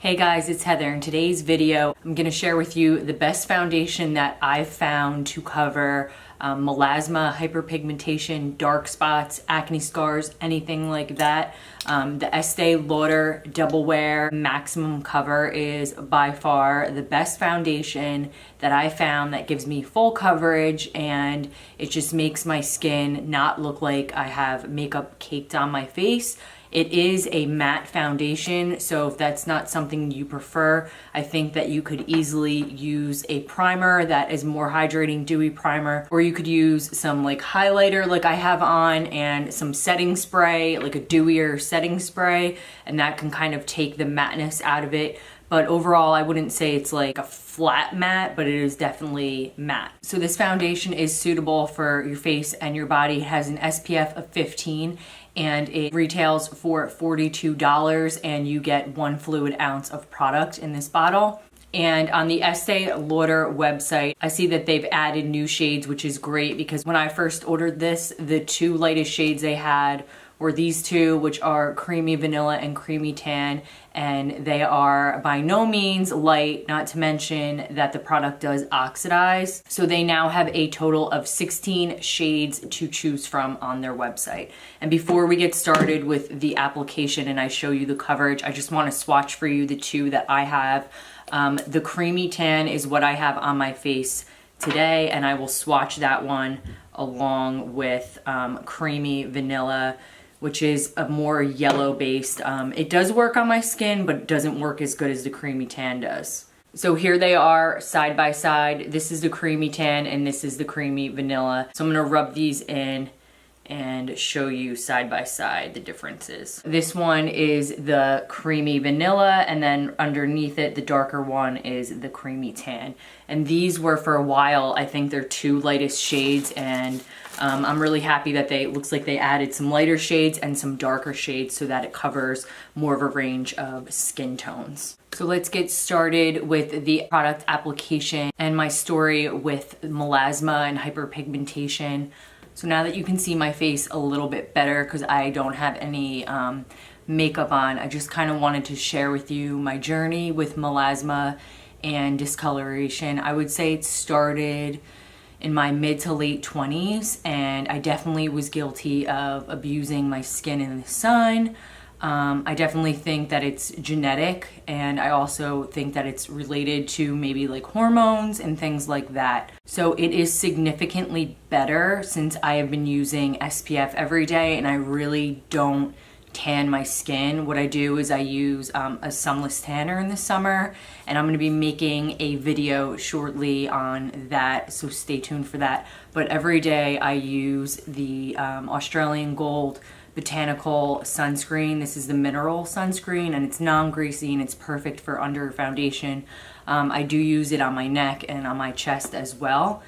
Hey guys, it's Heather. In today's video, I'm going to share with you the best foundation that I've found to cover melasma, hyperpigmentation, dark spots, acne scars, anything like that. The Estee Lauder Double Wear Maximum Cover is by far the best foundation that I found that gives me full coverage, and it just makes my skin not look like I have makeup caked on my face. It is a matte foundation, so if that's not something you prefer, I think that you could easily use a primer that is more hydrating, dewy primer, or you could use some like highlighter like I have on and some setting spray, like a dewier setting spray, and that can kind of take the matteness out of it. But overall, I wouldn't say it's like a flat matte, but it is definitely matte. So this foundation is suitable for your face and your body. It has an SPF of 15 and it retails for $42, and you get 1 fluid ounce of product in this bottle. And on the Estee Lauder website, I see that they've added new shades, which is great because when I first ordered this, the 2 lightest shades they had were these 2, which are Creamy Vanilla and Creamy Tan, and they are by no means light, not to mention that the product does oxidize. So they now have a total of 16 shades to choose from on their website. And before we get started with the application and I show you the coverage, I just want to swatch for you the 2 that I have. The Creamy Tan is what I have on my face today, and I will swatch that one along with Creamy Vanilla, which is a more yellow based. It does work on my skin, but it doesn't work as good as the Creamy Tan does. So here they are side by side. This is the Creamy Tan and this is the Creamy Vanilla. So I'm gonna rub these in and show you side by side the differences. This one is the Creamy Vanilla, and then underneath it, the darker one is the Creamy Tan. And these were for a while, I think they're 2 lightest shades, and I'm really happy that it looks like they added some lighter shades and some darker shades so that it covers more of a range of skin tones. So let's get started with the product application and my story with melasma and hyperpigmentation. So now that you can see my face a little bit better because I don't have any makeup on, I just kind of wanted to share with you my journey with melasma and discoloration. I would say it started in my mid to late 20s, and I definitely was guilty of abusing my skin in the sun. I definitely think that it's genetic, and I also think that it's related to maybe like hormones and things like that. So it is significantly better since I have been using SPF every day and I really don't tan my skin. What I do is I use a sunless tanner in the summer, and I'm going to be making a video shortly on that, so stay tuned for that. But every day I use the Australian Gold Botanical sunscreen. This is the mineral sunscreen, and it's non-greasy and it's perfect for under foundation. I do use it on my neck and on my chest as well.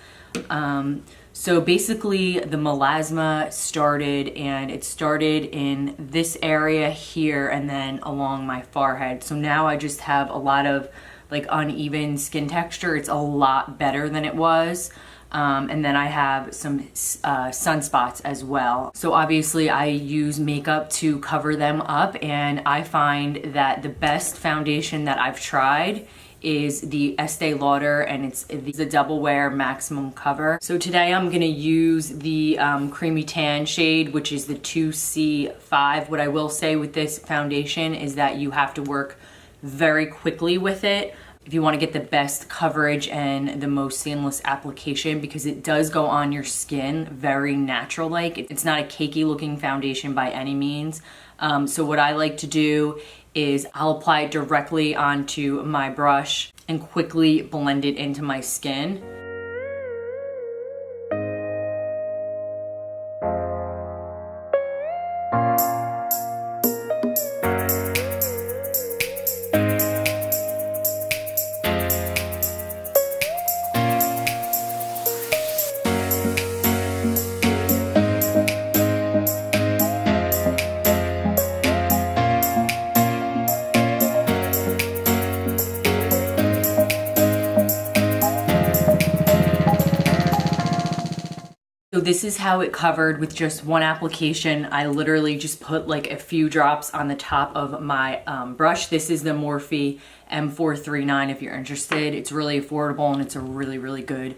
So basically the melasma started, and it started in this area here and then along my forehead. So now I just have a lot of like uneven skin texture. It's a lot better than it was. And then I have some sunspots as well. So obviously I use makeup to cover them up, and I find that the best foundation that I've tried is the Estee Lauder, and it's the Double Wear Maximum Cover. So today I'm gonna use the Creamy Tan shade, which is the 2C5. What I will say with this foundation is that you have to work very quickly with it if you want to get the best coverage and the most seamless application, because it does go on your skin very natural like. It's not a cakey looking foundation by any means. So what I like to do is I'll apply it directly onto my brush and quickly blend it into my skin. this is how it covered with just one application. I literally just put like a few drops on the top of my brush. This is the Morphe M439 if you're interested. It's really affordable and it's a really, really good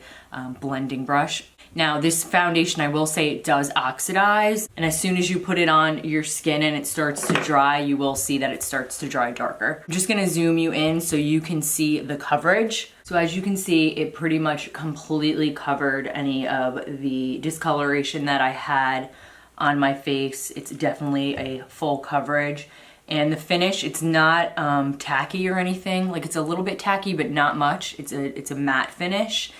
blending brush. Now this foundation, I will say it does oxidize, and as soon as you put it on your skin and it starts to dry, you will see that it starts to dry darker. I'm just gonna zoom you in so you can see the coverage. So as you can see, it pretty much completely covered any of the discoloration that I had on my face. It's definitely a full coverage. And the finish, it's not tacky or anything. Like, it's a little bit tacky, but not much. It's a matte finish.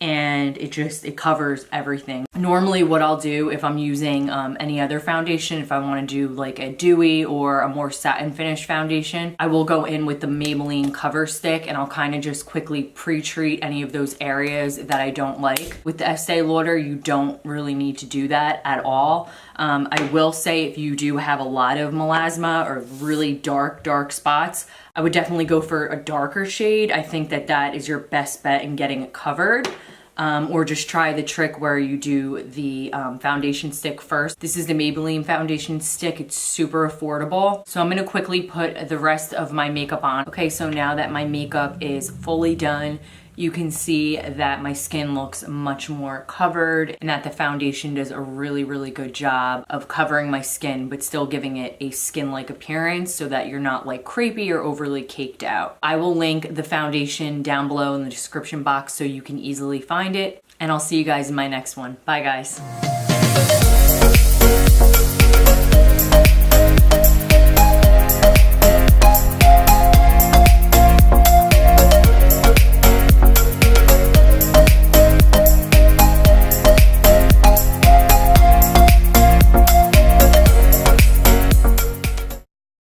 And it covers everything. Normally what I'll do if I'm using any other foundation, if I want to do like a dewy or a more satin finish foundation, I will go in with the Maybelline cover stick and I'll kind of just quickly pre-treat any of those areas that I don't like. With the Estee Lauder, you don't really need to do that at all. I will say if you do have a lot of melasma or really dark spots, I would definitely go for a darker shade. I think that is your best bet in getting it covered. Or just try the trick where you do the foundation stick first. This is the Maybelline foundation stick. It's super affordable. So I'm gonna quickly put the rest of my makeup on. Okay, so now that my makeup is fully done, you can see that my skin looks much more covered and that the foundation does a really, really good job of covering my skin, but still giving it a skin-like appearance so that you're not like crepey or overly caked out. I will link the foundation down below in the description box so you can easily find it, and I'll see you guys in my next one. Bye guys.